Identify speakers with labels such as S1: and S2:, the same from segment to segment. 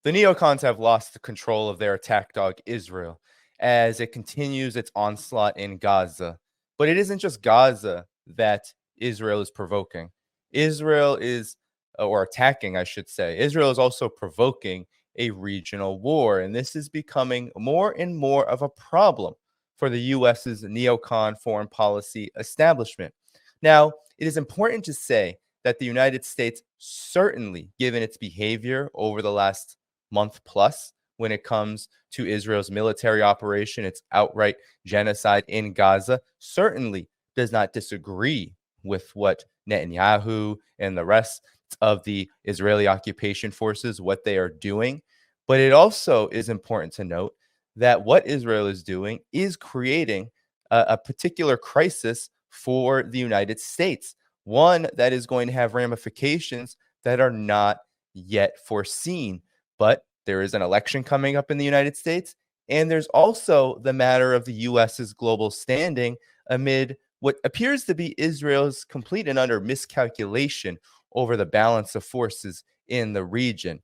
S1: The neocons have lost the control of their attack dog, Israel, as it continues its onslaught in Gaza. But it isn't just Gaza that Israel is provoking. Israel is, or attacking, I should say. Israel is also provoking a regional war, and this is becoming more and more of a problem for the US's neocon foreign policy establishment. Now, it is important to say that the United States, certainly given its behavior over the last month plus when it comes to Israel's military operation, its outright genocide in Gaza, certainly does not disagree with what Netanyahu and the rest of the Israeli occupation forces, what they are doing. But it also is important to note that what Israel is doing is creating a particular crisis for the United States, one that is going to have ramifications that are not yet foreseen. But there is an election coming up in the United States, and there's also the matter of the U.S.'s global standing amid what appears to be Israel's complete and utter miscalculation over the balance of forces in the region.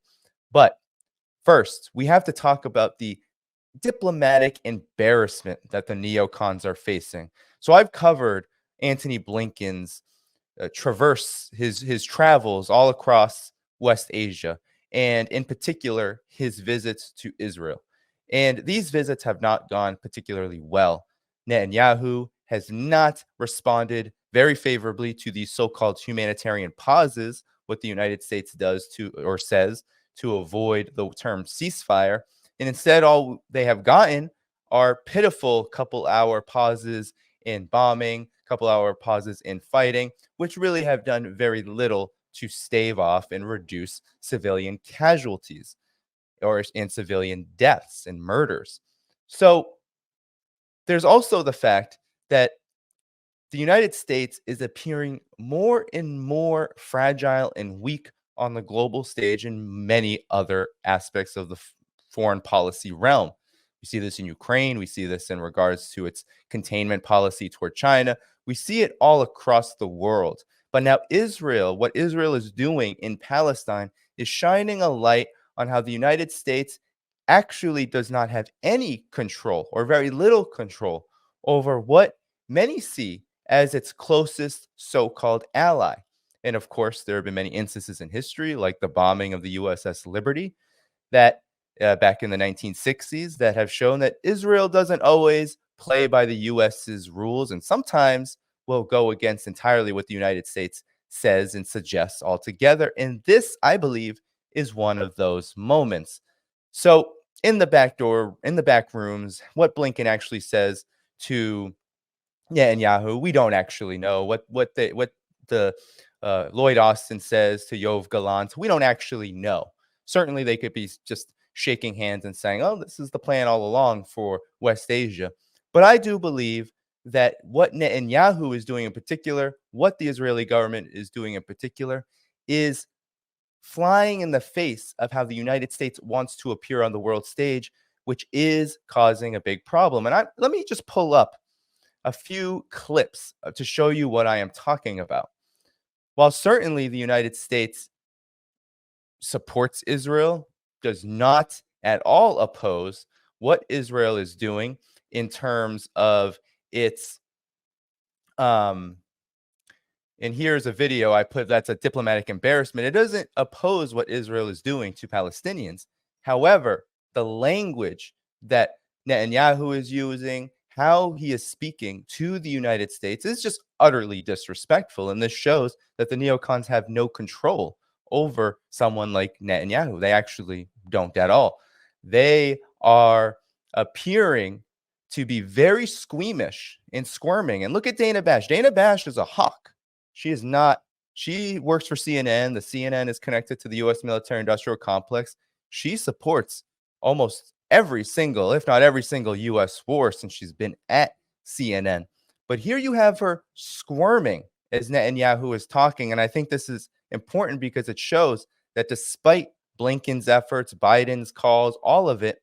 S1: But first, we have to talk about the diplomatic embarrassment that the neocons are facing. So I've covered Antony Blinken's traverse his travels all across West Asia, and in particular his visits to Israel. And these visits have not gone particularly well. Netanyahu has not responded very favorably to these so-called humanitarian pauses, what the United States does to or says to avoid the term ceasefire. And instead, all they have gotten are pitiful couple-hour pauses in bombing, couple-hour pauses in fighting, which really have done very little to stave off and reduce civilian casualties or in civilian deaths and murders. So there's also the fact that the United States is appearing more and more fragile and weak on the global stage in many other aspects of the foreign policy realm. We see this in Ukraine. We see this in regards to its containment policy toward China. We see it all across the world. But now Israel, what Israel is doing in Palestine is shining a light on how the United States actually does not have any control or very little control over what many see as its closest so-called ally. And of course, there have been many instances in history, like the bombing of the USS Liberty, that back in the 1960s, that have shown that Israel doesn't always play by the US's rules, and sometimes will go against entirely what the United States says and suggests altogether. And this, I believe, is one of those moments. So in the back door, in the back rooms, what Blinken actually says to Netanyahu, we don't actually know. What the Lloyd Austin says to Yoav Galant, we don't actually know. Certainly, they could be just shaking hands and saying, oh, this is the plan all along for West Asia. But I do believe that what Netanyahu is doing in particular, what the Israeli government is doing in particular, is flying in the face of how the United States wants to appear on the world stage, which is causing a big problem. And let me just pull up a few clips to show you what I am talking about. While certainly the United States supports Israel, does not at all oppose what Israel is doing in terms of its and here's a video I put that's a diplomatic embarrassment. It doesn't oppose what Israel is doing to Palestinians. However, the language that Netanyahu is using, how he is speaking to the United States is just utterly disrespectful. And this shows that the neocons have no control over someone like Netanyahu. They actually don't at all. They are appearing to be very squeamish and squirming. And look at Dana Bash. Dana Bash is a hawk. She is not. She works for CNN. The CNN is connected to the U.S. military-industrial complex. She supports almost every single, if not every single U.S. war since she's been at CNN. But here you have her squirming as Netanyahu is talking. And I think this is important because it shows that despite Blinken's efforts, Biden's calls, all of it,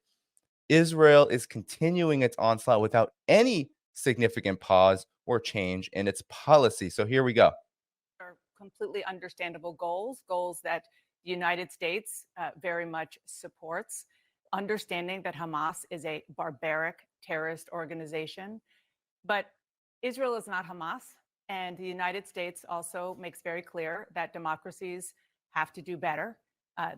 S1: Israel is continuing its onslaught without any significant pause or change in its policy. So here we go.
S2: Are completely understandable goals that The United States very much supports understanding that Hamas is a barbaric terrorist organization. But Israel is not Hamas. And the United States also makes very clear that democracies have to do better.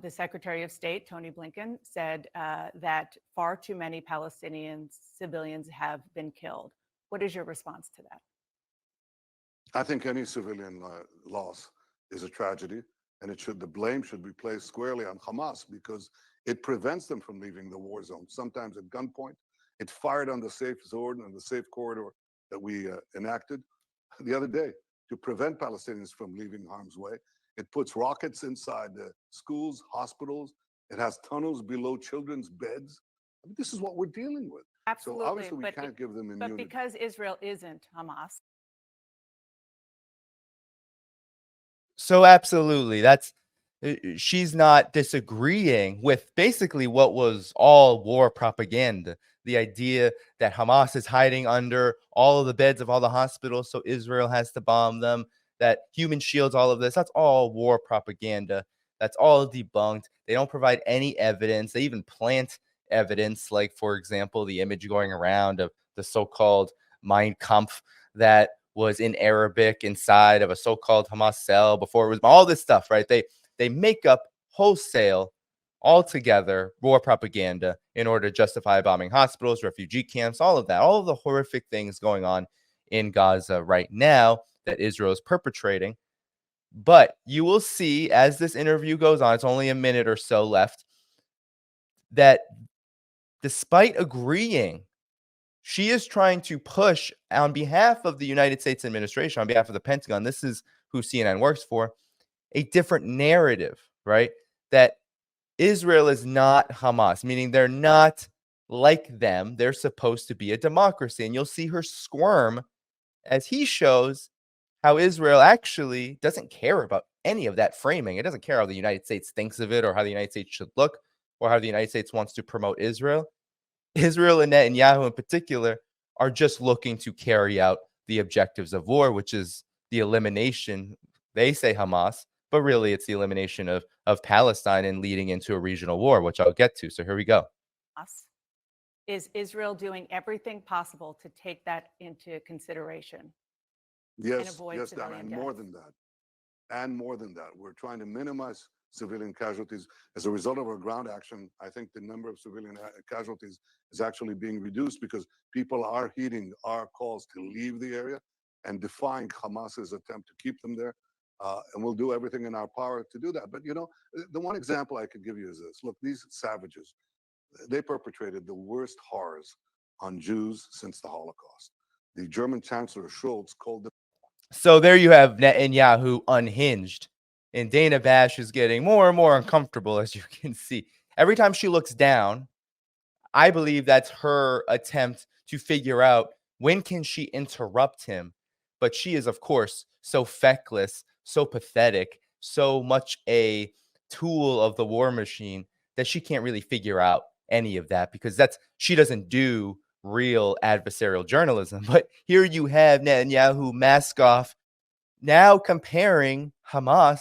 S2: The Secretary of State, Tony Blinken, said that far too many Palestinian civilians have been killed. What is your response to that?
S3: I think any civilian loss is a tragedy, and the blame should be placed squarely on Hamas because it prevents them from leaving the war zone, sometimes at gunpoint. It fired on the safe zone and the safe corridor that we enacted the other day to prevent Palestinians from leaving harm's way. It puts rockets inside the schools, hospitals. It has tunnels below children's beds. I mean, this is what we're dealing with.
S2: Absolutely.
S3: So obviously we can't give them immunity.
S2: But because Israel isn't Hamas.
S1: So absolutely, that's she's not disagreeing with basically what was all war propaganda. The idea that Hamas is hiding under all of the beds of all the hospitals, so Israel has to bomb them, that human shields, all of this, that's all war propaganda. That's all debunked. They don't provide any evidence. They even plant evidence, like, for example, the image going around of the so-called Mein Kampf that was in Arabic inside of a so-called Hamas cell before it was all this stuff, right? They make up wholesale, altogether, war propaganda in order to justify bombing hospitals, refugee camps, all of that, all of the horrific things going on in Gaza right now that Israel is perpetrating. But you will see as this interview goes on, it's only a minute or so left, that despite agreeing, she is trying to push on behalf of the United States administration, on behalf of the Pentagon, this is who CNN works for, a different narrative, right? That Israel is not Hamas, meaning they're not like them. They're supposed to be a democracy. And you'll see her squirm as he shows how Israel actually doesn't care about any of that framing. It doesn't care how the United States thinks of it or how the United States should look or how the United States wants to promote Israel. Israel and Netanyahu in particular are just looking to carry out the objectives of war, which is the elimination, they say Hamas, but really it's the elimination of Palestine and leading into a regional war, which I'll get to. So here we go.
S2: Is Israel doing everything possible to take that into consideration?
S3: Yes, yes, Dana, and more than that. And more than that, we're trying to minimize civilian casualties. As a result of our ground action, I think the number of civilian casualties is actually being reduced because people are heeding our calls to leave the area and defying Hamas's attempt to keep them there. And we'll do everything in our power to do that. But, you know, the one example I could give you is this. Look, these savages, they perpetrated the worst horrors on Jews since the Holocaust. The German Chancellor Scholz called them.
S1: So there you have Netanyahu unhinged. And Dana Bash is getting more and more uncomfortable, as you can see. Every time she looks down, I believe that's her attempt to figure out when can she interrupt him. But she is, of course, so feckless, so pathetic, so much a tool of the war machine that she can't really figure out any of that because she doesn't do real adversarial journalism. But here you have Netanyahu mask off, now comparing Hamas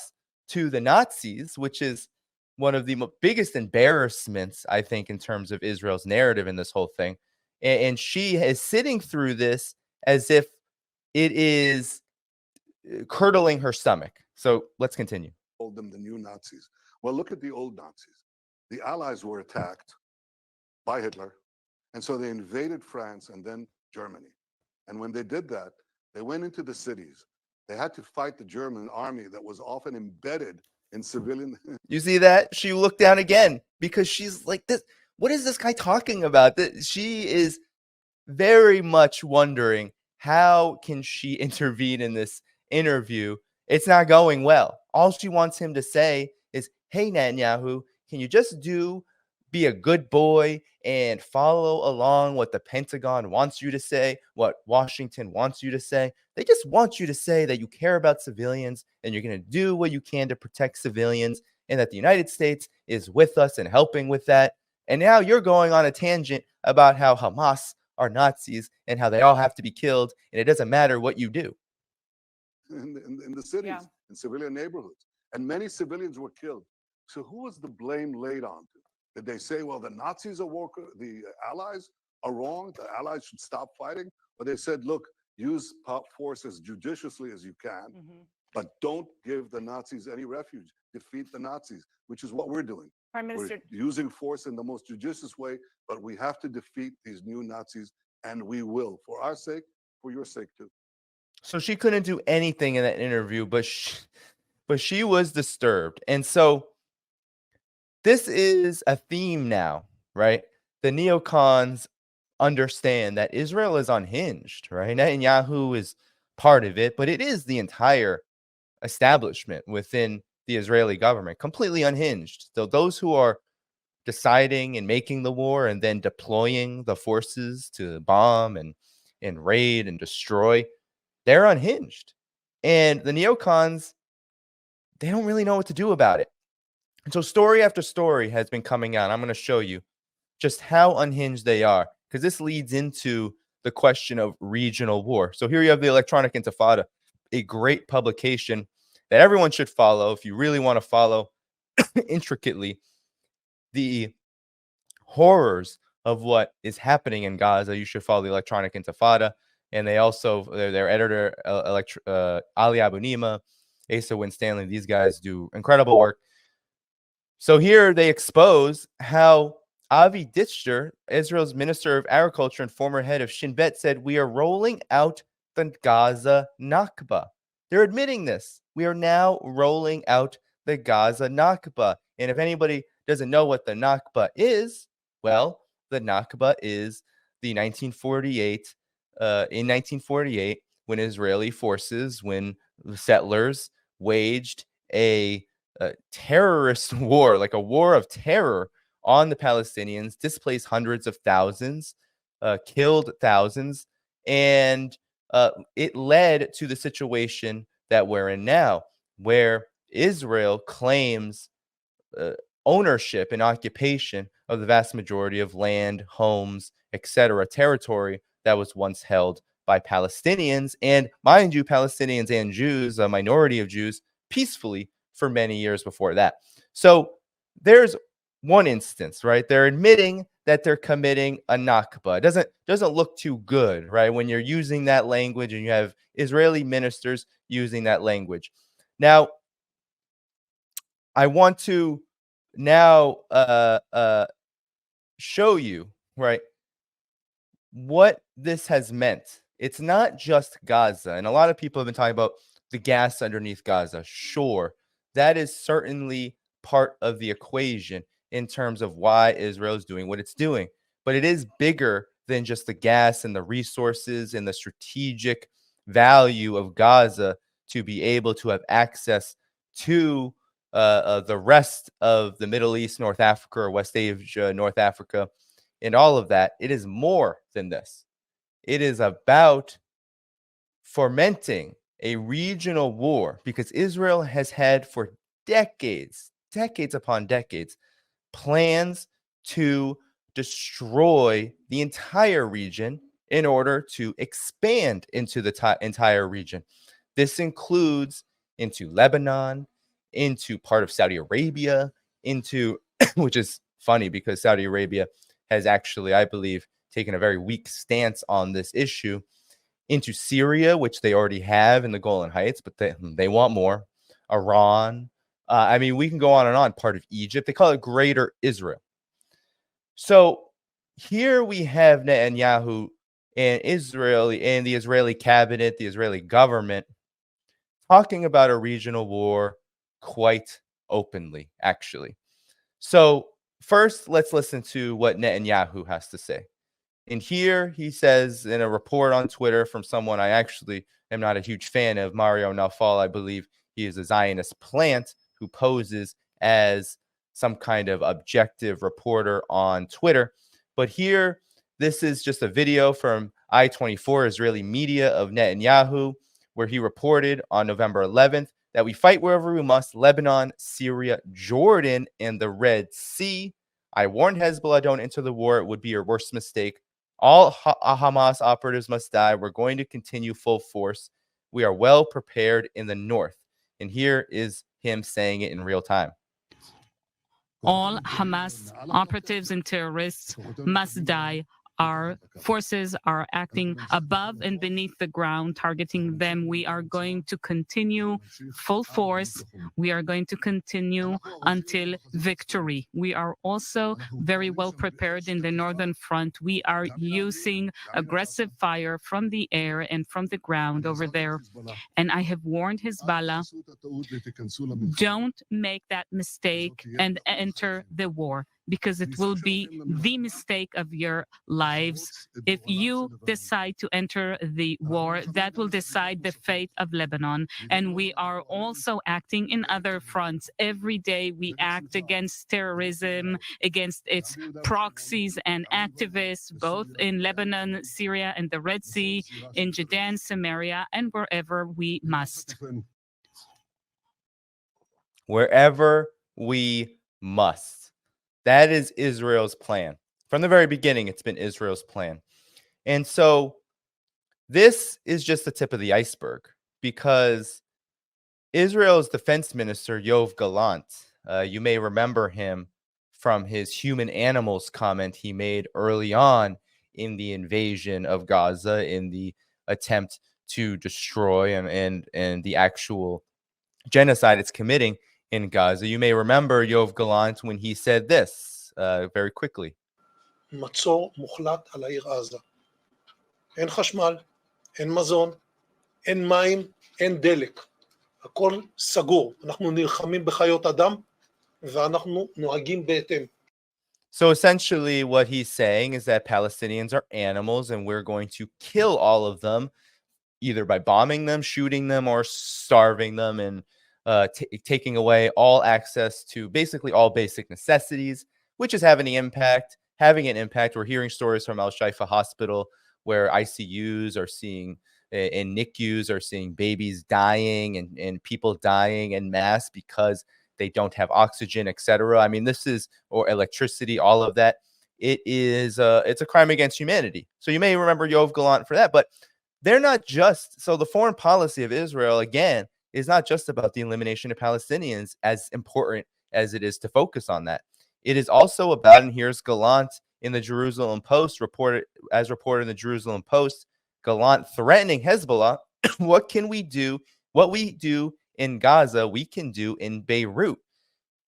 S1: to the Nazis, which is one of the biggest embarrassments, I think, in terms of Israel's narrative in this whole thing. And she is sitting through this as if it is curdling her stomach. So let's continue.
S3: Called them the new Nazis. Well, look at the old Nazis. The Allies were attacked by Hitler, and so they invaded France and then Germany. And when they did that, they went into the cities. They had to fight the German army that was often embedded in civilian.
S1: You see that? She looked down again because she's like, this. What is this guy talking about? She is very much wondering how can she intervene in this interview. It's not going well. All she wants him to say is, hey, Netanyahu, can you just be a good boy and follow along what the Pentagon wants you to say, what Washington wants you to say. They just want you to say that you care about civilians and you're going to do what you can to protect civilians and that the United States is with us and helping with that. And now you're going on a tangent about how Hamas are Nazis and how they all have to be killed and it doesn't matter what you do.
S3: In the cities, in civilian neighborhoods. And many civilians were killed. So who was the blame laid on to? Did they say, well, the Nazis are the Allies are wrong, the Allies should stop fighting? Or they said, look, use force as judiciously as you can, but don't give the Nazis any refuge. Defeat the Nazis, which is what we're doing.
S2: Prime Minister,
S3: we're using force in the most judicious way, but we have to defeat these new Nazis, and we will, for our sake, for your sake too.
S1: So she couldn't do anything in that interview, but she was disturbed. And so this is a theme now, right? The neocons understand that Israel is unhinged, right? Netanyahu is part of it, but it is the entire establishment within the Israeli government, completely unhinged. So those who are deciding and making the war and then deploying the forces to bomb and raid and destroy, they're unhinged. And the neocons, they don't really know what to do about it. And so story after story has been coming out. I'm going to show you just how unhinged they are, because this leads into the question of regional war. So here you have the Electronic Intifada, a great publication that everyone should follow if you really want to follow intricately the horrors of what is happening in Gaza. You should follow the Electronic Intifada. And they also, their editor, Ali Abunimah, Asa Winstanley, these guys do incredible work. So here they expose how Avi Dichter, Israel's Minister of Agriculture and former head of Shin Bet, said, we are rolling out the Gaza Nakba. They're admitting this. We are now rolling out the Gaza Nakba. And if anybody doesn't know what the Nakba is, well, the Nakba is the 1948, in 1948, when Israeli forces, when the settlers waged a terrorist war, like a war of terror on the Palestinians, displaced hundreds of thousands, killed thousands, and it led to the situation that we're in now, where Israel claims ownership and occupation of the vast majority of land, homes, etc., territory that was once held by Palestinians. And mind you, Palestinians and Jews, a minority of Jews, peacefully for many years before that. So there's one instance, right? They're admitting that they're committing a Nakba. It doesn't look too good, right? When you're using that language and you have Israeli ministers using that language. Now, I want to now show you, right, what this has meant. It's not just Gaza. And a lot of people have been talking about the gas underneath Gaza. Sure, that is certainly part of the equation in terms of why Israel is doing what it's doing. But it is bigger than just the gas and the resources and the strategic value of Gaza to be able to have access to the rest of the Middle East, North Africa, or West Asia, North Africa, and all of that. It is more than this. It is about fomenting a regional war, because Israel has had for decades upon decades, plans to destroy the entire region in order to expand into the entire region. This includes into Lebanon, into part of Saudi Arabia, into, which is funny because Saudi Arabia has actually, I believe, taken a very weak stance on this issue, into Syria, which they already have in the Golan Heights, but they want more. Iran. I mean, we can go on and on. Part of Egypt. They call it Greater Israel. So here we have Netanyahu and Israel and the Israeli cabinet, the Israeli government, talking about a regional war quite openly, actually. So first, let's listen to what Netanyahu has to say. And here he says in a report on Twitter from someone I actually am not a huge fan of, Mario Naufal. I believe he is a Zionist plant who poses as some kind of objective reporter on Twitter. But here, this is just a video from I-24, Israeli media, of Netanyahu, where he reported on November 11th that we fight wherever we must: Lebanon, Syria, Jordan, and the Red Sea. I warned Hezbollah, don't enter the war. It would be your worst mistake. All Hamas operatives must die. We're going to continue full force. We are well prepared in the north. And here is him saying it in real time.
S4: All Hamas operatives and terrorists must die. Our forces are acting above and beneath the ground, targeting them. We are going to continue full force. We are going to continue until victory. We are also very well prepared in the Northern Front. We are using aggressive fire from the air and from the ground over there. And I have warned Hezbollah, don't make that mistake and enter the war, because it will be the mistake of your lives. If you decide to enter the war, that will decide the fate of Lebanon. And we are also acting in other fronts. Every day we act against terrorism, against its proxies and activists, both in Lebanon, Syria, and the Red Sea, in Judea, Samaria, and wherever we must.
S1: Wherever we must. That is Israel's plan. From the very beginning, it's been Israel's plan. And so this is just the tip of the iceberg, because Israel's defense minister, Yoav Galant, you may remember him from his human animals comment he made early on in the invasion of Gaza, in the attempt to destroy and the actual genocide it's committing in Gaza. You may remember Yoav Galant when he said this very quickly.
S5: מצור מוחלט על העיר עזה. אין חשמל, אין מזון, אין מים, אין דלק. הכל סגור. אנחנו נלחמים בחיות אדם ואנחנו נוהגים בהתאם.
S1: So essentially what he's saying is that Palestinians are animals and we're going to kill all of them, either by bombing them, shooting them, or starving them, and taking away all access to basically all basic necessities, which is having an impact. We're hearing stories from Al-Shifa Hospital where ICUs are seeing, and NICUs are seeing babies dying and people dying en masse because they don't have oxygen, etc. I mean, this is, or electricity, all of that. It's a crime against humanity. So you may remember Yoav Galant for that, but they're not just, so the foreign policy of Israel, again, is not just about the elimination of Palestinians, as important as it is to focus on that. It is also about, and here's Galant in the Jerusalem Post, reported in the Jerusalem Post, Galant threatening Hezbollah. What can we do? What we do in Gaza, we can do in Beirut.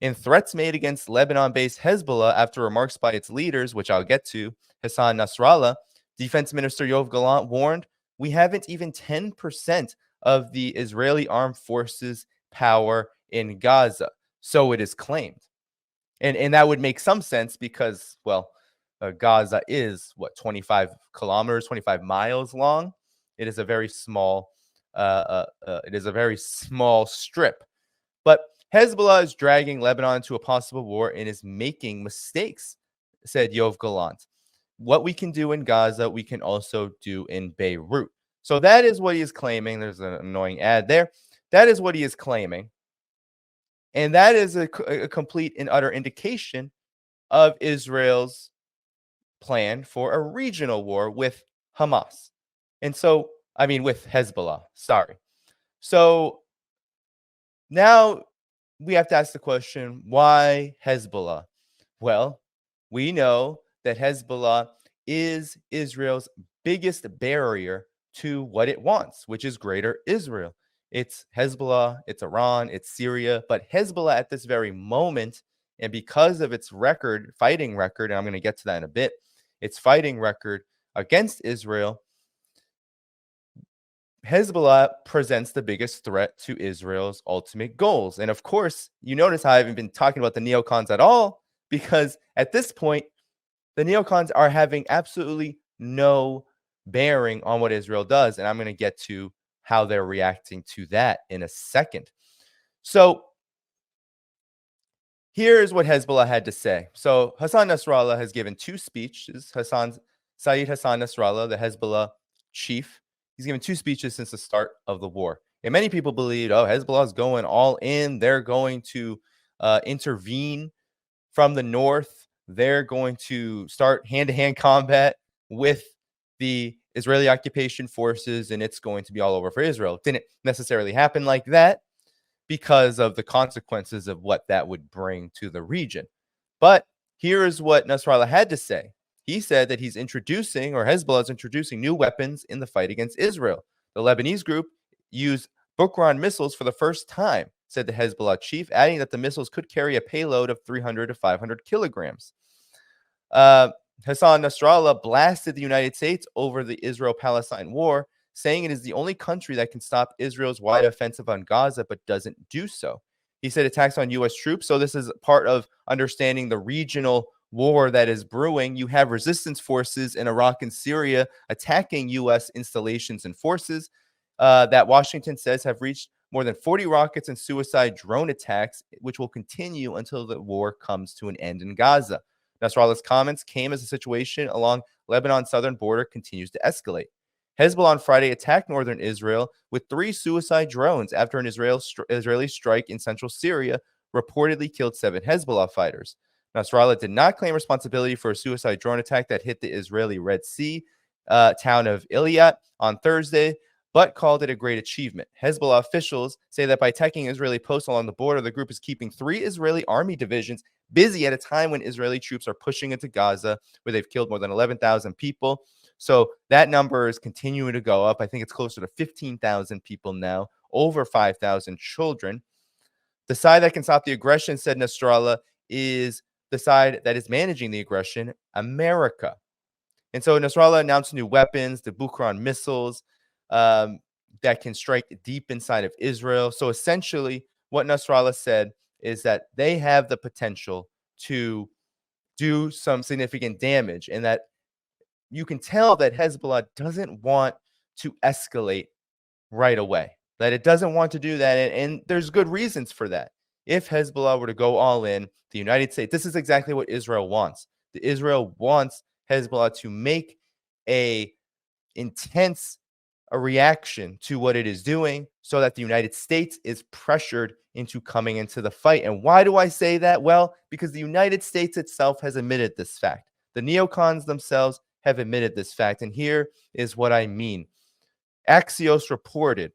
S1: In threats made against Lebanon-based Hezbollah after remarks by its leaders, which I'll get to, Hassan Nasrallah, Defense Minister Yoav Galant warned, we haven't even 10% of the Israeli armed forces' power in Gaza. So it is claimed. And that would make some sense because, well, Gaza is, 25 kilometers, 25 miles long. It is a very small strip. But Hezbollah is dragging Lebanon to a possible war and is making mistakes, said Yoav Galant. What we can do in Gaza, we can also do in Beirut. So that is what he is claiming. There's an annoying ad there. That is what he is claiming. And that is a complete and utter indication of Israel's plan for a regional war with Hamas. And so, I mean, with Hezbollah, sorry. So now we have to ask the question, why Hezbollah? Well, we know that Hezbollah is Israel's biggest barrier to what it wants, which is greater Israel. It's Hezbollah, it's Iran, it's Syria, but Hezbollah at this very moment, and because of its fighting record, and I'm going to get to that in a bit, its fighting record against Israel, Hezbollah presents the biggest threat to Israel's ultimate goals. And of course, you notice how I haven't been talking about the neocons at all, because at this point, the neocons are having absolutely no bearing on what Israel does. And I'm going to get to how they're reacting to that in a second. So here's what Hezbollah had to say. So Hassan Nasrallah has given two speeches. Saeed Hassan Nasrallah, the Hezbollah chief, he's given two speeches since the start of the war. And many people believe, Hezbollah is going all in. They're going to intervene from the north. They're going to start hand-to-hand combat with the Israeli occupation forces, and it's going to be all over for Israel. It didn't necessarily happen like that because of the consequences of what that would bring to the region. But here is what Nasrallah had to say. He said that he's introducing, or Hezbollah is introducing, new weapons in the fight against Israel. The Lebanese group used Bukran missiles for the first time, said the Hezbollah chief, adding that the missiles could carry a payload of 300 to 500 kilograms. Hassan Nasrallah blasted the United States over the Israel-Palestine war, saying it is the only country that can stop Israel's wide offensive on Gaza, but doesn't do so. He said attacks on U.S. troops. So this is part of understanding the regional war that is brewing. You have resistance forces in Iraq and Syria attacking U.S. installations and forces that Washington says have reached more than 40 rockets and suicide drone attacks, which will continue until the war comes to an end in Gaza. Nasrallah's comments came as the situation along Lebanon's southern border continues to escalate. Hezbollah on Friday attacked northern Israel with 3 suicide drones after an Israeli strike in central Syria reportedly killed 7 Hezbollah fighters. Nasrallah did not claim responsibility for a suicide drone attack that hit the Israeli Red Sea town of Eilat on Thursday, but called it a great achievement. Hezbollah officials say that by attacking Israeli posts along the border, the group is keeping 3 Israeli army divisions busy at a time when Israeli troops are pushing into Gaza, where they've killed more than 11,000 people. So that number is continuing to go up. I think it's closer to 15,000 people now, over 5,000 children. The side that can stop the aggression, said Nasrallah, is the side that is managing the aggression, America. And so Nasrallah announced new weapons, the Bukran missiles that can strike deep inside of Israel. So essentially, what Nasrallah said is that they have the potential to do some significant damage, and that you can tell that Hezbollah doesn't want to escalate right away, that it doesn't want to do that. And there's good reasons for that. If Hezbollah were to go all in, the United States, this is exactly what Israel wants. Israel wants Hezbollah to make a reaction to what it is doing so that the United States is pressured into coming into the fight. And why do I say that? Well, because the United States itself has admitted this fact. The neocons themselves have admitted this fact. And here is what I mean. Axios reported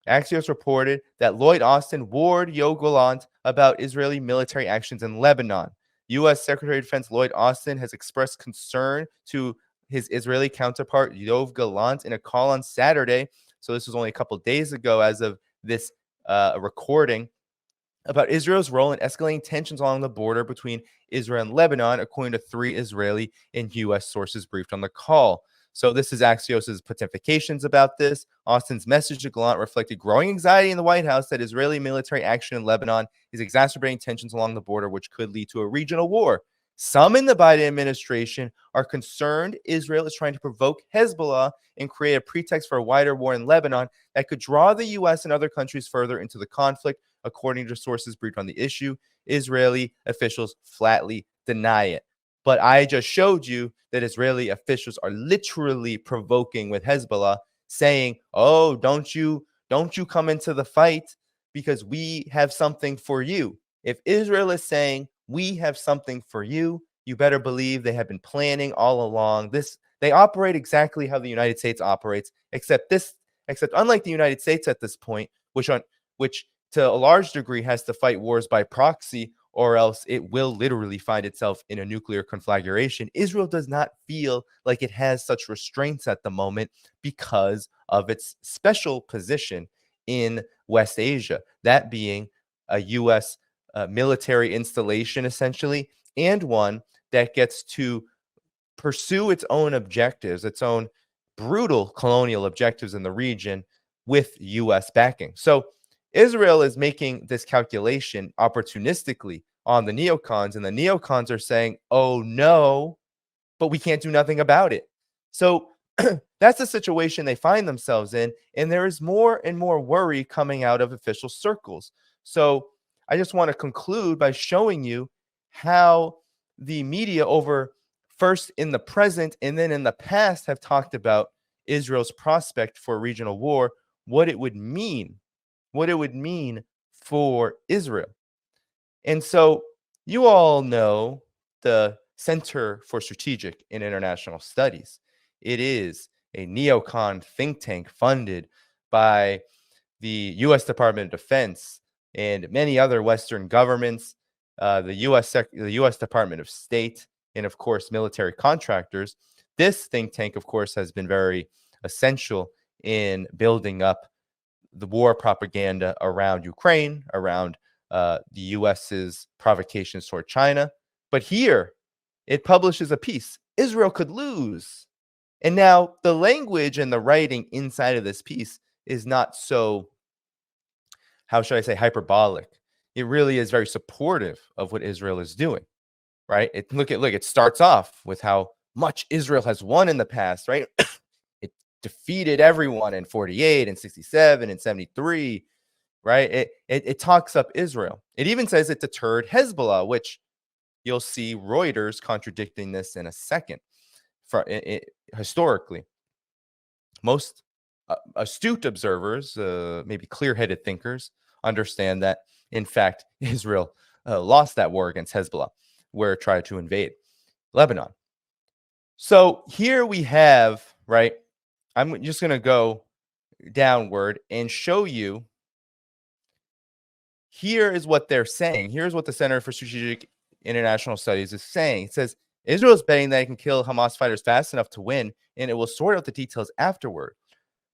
S1: that Lloyd Austin warned Yoav Gallant about Israeli military actions in Lebanon. U.S. Secretary of Defense Lloyd Austin has expressed concern to his Israeli counterpart Yoav Gallant in a call on Saturday. So this was only a couple days ago as of this recording, about Israel's role in escalating tensions along the border between Israel and Lebanon, according to 3 Israeli and U.S. sources briefed on the call. So this is Axios' pontifications about this. Austin's message to Galant reflected growing anxiety in the White House that Israeli military action in Lebanon is exacerbating tensions along the border, which could lead to a regional war. Some in the Biden administration are concerned Israel is trying to provoke Hezbollah and create a pretext for a wider war in Lebanon that could draw the U.S. and other countries further into the conflict, according to sources briefed on the issue. Israeli officials flatly deny it. But I just showed you that Israeli officials are literally provoking with Hezbollah, saying, oh, don't you come into the fight because we have something for you. If Israel is saying, we have something for you, you better believe they have been planning all along. They operate exactly how the United States operates, except unlike the United States at this point, which to a large degree has to fight wars by proxy, or else it will literally find itself in a nuclear conflagration. Israel does not feel like it has such restraints at the moment because of its special position in West Asia, that being a U.S. Military installation, essentially, and one that gets to pursue its own objectives, its own brutal colonial objectives in the region with U.S. backing. So Israel is making this calculation opportunistically on the neocons, and the neocons are saying, oh no, but we can't do nothing about it. So that's the situation they find themselves in, and there is more and more worry coming out of official circles. So I just want to conclude by showing you how the media first in the present and then in the past have talked about Israel's prospect for regional war, what it would mean for Israel. And so you all know the Center for Strategic and International Studies. It is a neocon think tank funded by the U.S. Department of Defense and many other Western governments. the U.S. Department of State, and of course, military contractors. This think tank, of course, has been very essential in building up the war propaganda around Ukraine, around the U.S.'s provocations toward China. But here, it publishes a piece. Israel could lose. And now the language and the writing inside of this piece is not so, how should I say, hyperbolic. It really is very supportive of what Israel is doing, right? Look, it starts off with how much Israel has won in the past, right? It defeated everyone in 48 and 67 and 73, right? It talks up Israel. It even says it deterred Hezbollah, which you'll see Reuters contradicting this in a second. Historically, most astute observers, maybe clear-headed thinkers, understand that, in fact, Israel lost that war against Hezbollah, where it tried to invade Lebanon. So here we have, right, I'm just going to go downward and show you. Here is what they're saying. Here's what the Center for Strategic International Studies is saying. It says, Israel is betting that it can kill Hamas fighters fast enough to win, and it will sort out the details afterward.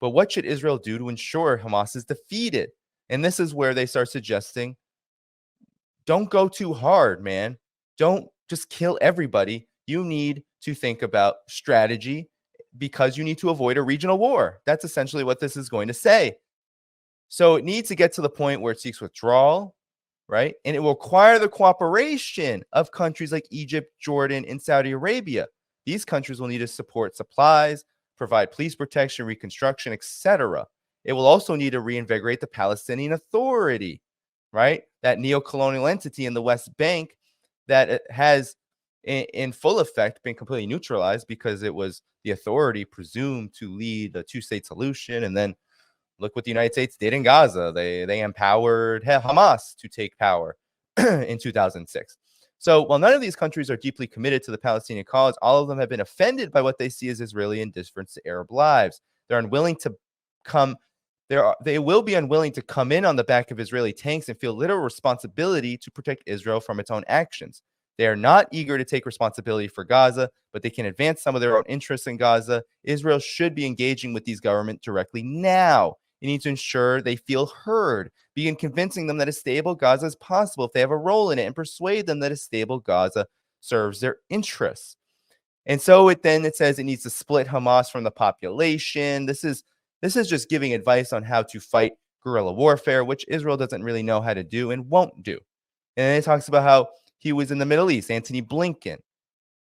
S1: But what should Israel do to ensure Hamas is defeated? And this is where they start suggesting, don't go too hard, man. Don't just kill everybody. You need to think about strategy because you need to avoid a regional war. That's essentially what this is going to say. So it needs to get to the point where it seeks withdrawal, right? And it will require the cooperation of countries like Egypt, Jordan, and Saudi Arabia. These countries will need to support supplies, provide police protection, reconstruction, etc. It will also need to reinvigorate the Palestinian Authority, right? That neo-colonial entity in the West Bank that has, in full effect, been completely neutralized because it was the authority presumed to lead a two-state solution. And then look what the United States did in Gaza. They empowered Hamas to take power in 2006. So while none of these countries are deeply committed to the Palestinian cause, all of them have been offended by what they see as Israeli indifference to Arab lives. They're unwilling to come. They will be unwilling to come in on the back of Israeli tanks and feel little responsibility to protect Israel from its own actions. They are not eager to take responsibility for Gaza, but they can advance some of their own interests in Gaza. Israel should be engaging with these governments directly now. You need to ensure they feel heard, begin convincing them that a stable Gaza is possible if they have a role in it, and persuade them that a stable Gaza serves their interests. And so it says it needs to split Hamas from the population. This is just giving advice on how to fight guerrilla warfare, which Israel doesn't really know how to do and won't do. And then it talks about how he was in the Middle East, Antony Blinken,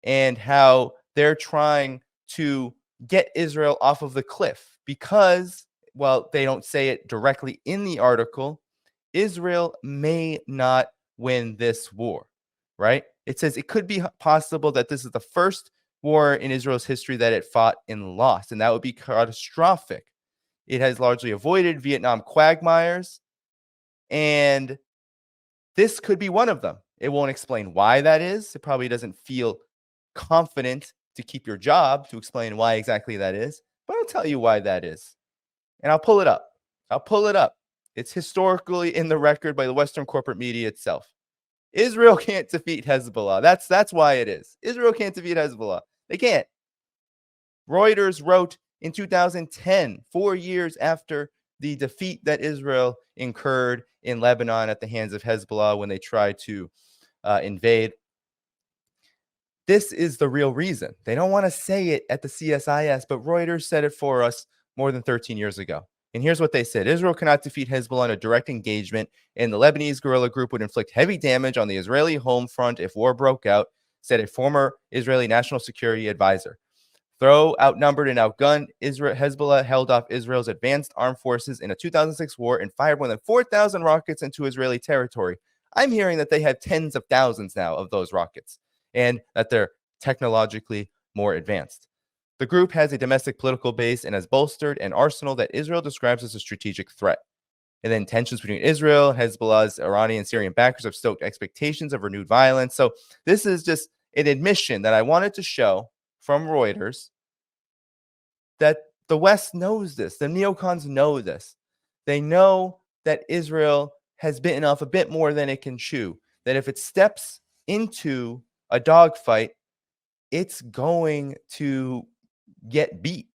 S1: and how they're trying to get Israel off of the cliff because, well, they don't say it directly in the article, Israel may not win this war, right? It says it could be possible that this is the first war in Israel's history that it fought and lost, and that would be catastrophic. It has largely avoided Vietnam quagmires, and this could be one of them. It won't explain why that is. It probably doesn't feel confident to keep your job to explain why exactly that is, but I'll tell you why that is. And I'll pull it up. It's historically in the record by the Western corporate media itself. Israel can't defeat Hezbollah. That's why it is. Israel can't defeat Hezbollah. They can't. Reuters wrote in 2010, 4 years after the defeat that Israel incurred in Lebanon at the hands of Hezbollah when they tried to invade. This is the real reason. They don't want to say it at the CSIS, but Reuters said it for us more than 13 years ago. And here's what they said. Israel cannot defeat Hezbollah in a direct engagement, and the Lebanese guerrilla group would inflict heavy damage on the Israeli home front if war broke out, said a former Israeli national security advisor. Though outnumbered and outgunned, Hezbollah held off Israel's advanced armed forces in a 2006 war and fired more than 4,000 rockets into Israeli territory. I'm hearing that they have tens of thousands now of those rockets, and that they're technologically more advanced. The group has a domestic political base and has bolstered an arsenal that Israel describes as a strategic threat. And then tensions between Israel and Hezbollah's Iranian and Syrian backers have stoked expectations of renewed violence. So this is just an admission that I wanted to show from Reuters that the West knows this. The neocons know this. They know that Israel has bitten off a bit more than it can chew. that if it steps into a dogfight, it's going to get beat.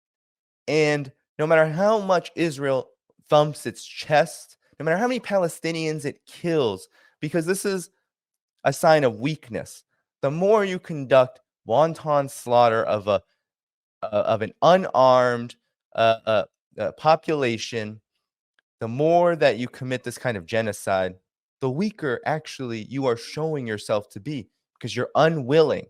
S1: And no matter how much Israel thumps its chest, no matter how many Palestinians it kills, because this is a sign of weakness, the more you conduct wanton slaughter of an unarmed population, the more that you commit this kind of genocide, the weaker actually you are showing yourself to be, because you're unwilling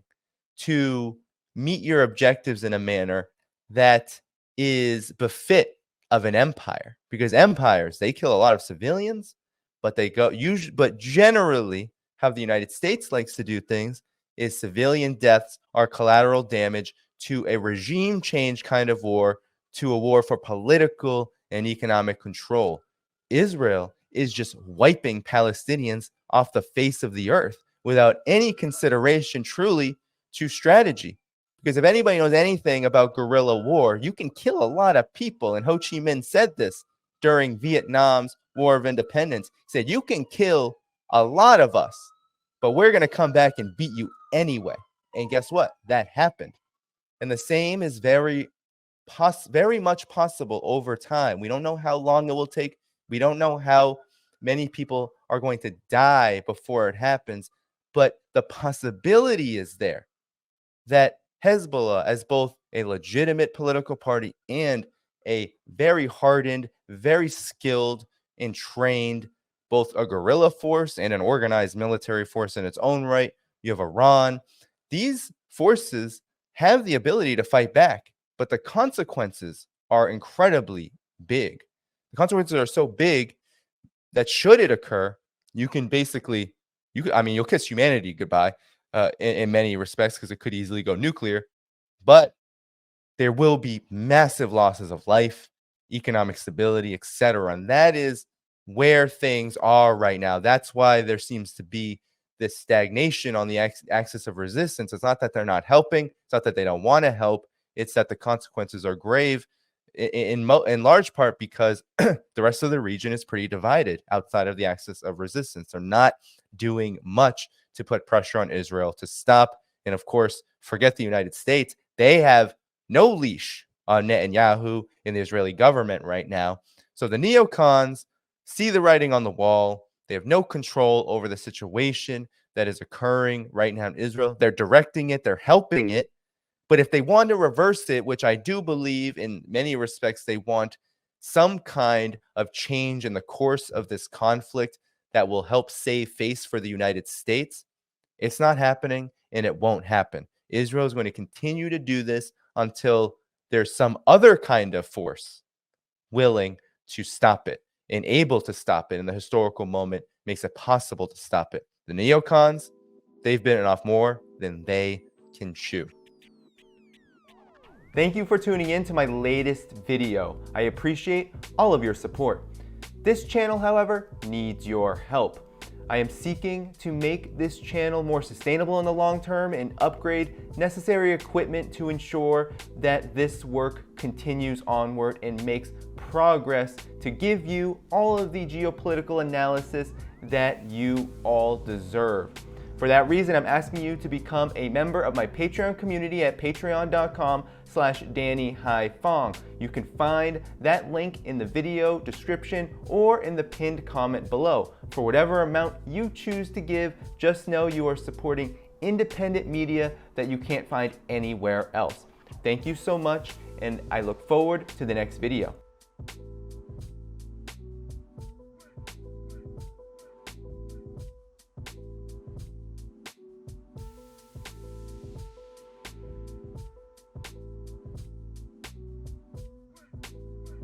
S1: to meet your objectives in a manner that is befit of an empire. Because empires, they kill a lot of civilians, but generally how the United States likes to do things is civilian deaths are collateral damage to a regime change kind of war, to a war for political and economic control. Israel is just wiping Palestinians off the face of the earth without any consideration truly to strategy. Because if anybody knows anything about guerrilla war, you can kill a lot of people. And Ho Chi Minh said this during Vietnam's War of Independence. He said, you can kill a lot of us, but we're going to come back and beat you anyway. And guess what? That happened. And the same is very much possible over time. We don't know how long it will take. We don't know how many people are going to die before it happens. But the possibility is there that Hezbollah, as both a legitimate political party and a very hardened, very skilled and trained, both a guerrilla force and an organized military force in its own right. You have Iran. These forces have the ability to fight back, but the consequences are incredibly big. The consequences are so big that should it occur, you can basically, you'll kiss humanity goodbye in many respects, because it could easily go nuclear, but there will be massive losses of life, economic stability, etc. And that is where things are right now. That's why there seems to be this stagnation on the axis of resistance. It's not that they're not helping. It's not that they don't want to help. It's that the consequences are grave in large part because the rest of the region is pretty divided outside of the axis of resistance. They're not doing much to put pressure on Israel to stop. And of course, forget the United States. They have no leash on Netanyahu in the Israeli government right now. So the neocons see the writing on the wall. They have no control over the situation that is occurring right now in Israel. They're directing it. They're helping it. But if they want to reverse it, which I do believe in many respects, they want some kind of change in the course of this conflict that will help save face for the United States. It's not happening, and it won't happen. Israel is going to continue to do this until there's some other kind of force willing to stop it and able to stop it. And the historical moment makes it possible to stop it. The neocons, they've bitten off more than they can chew. Thank you for tuning in to my latest video. I appreciate all of your support. This channel, however, needs your help. I am seeking to make this channel more sustainable in the long term and upgrade necessary equipment to ensure that this work continues onward and makes progress to give you all of the geopolitical analysis that you all deserve. For that reason, I'm asking you to become a member of my Patreon community at patreon.com/DannyDhaiphong. You can find that link in the video description or in the pinned comment below. For whatever amount you choose to give, just know you are supporting independent media that you can't find anywhere else. Thank you so much, and I look forward to the next video.